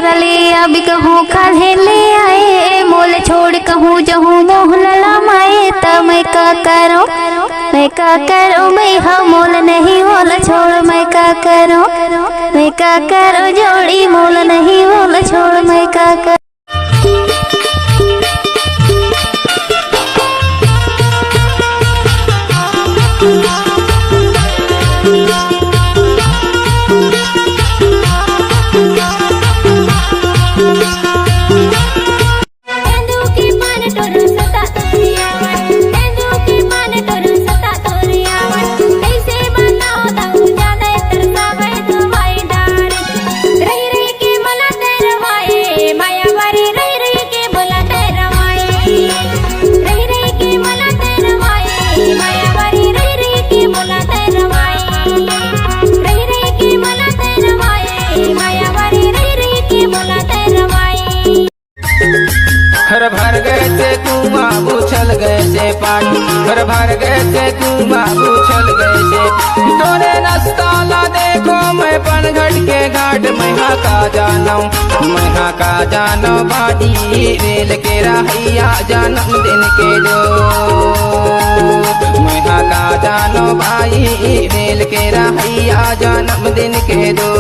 करले अब कहूँ खाधे ले आए मोल छोड़ कहूँ जहूँ मोह लला माए तब मैं का करूँ मैं का करूँ मैं हाँ मोल नहीं मोल छोड़ मैं का करूँ मैं का करूँ जोड़ी मोल नहीं मोल छोड़ मैं का करूँ। हर भर गए से कुआं उछल गए से पानी हर भर गए से कुआं उछल गए से तोरे रास्ता ला देखो मैं पनघट के घाट मैं का जानो बाजी रेल के रहिया जन्मदिन के दो मैं का जानो भाई रेल के रहिया जन्मदिन के दो।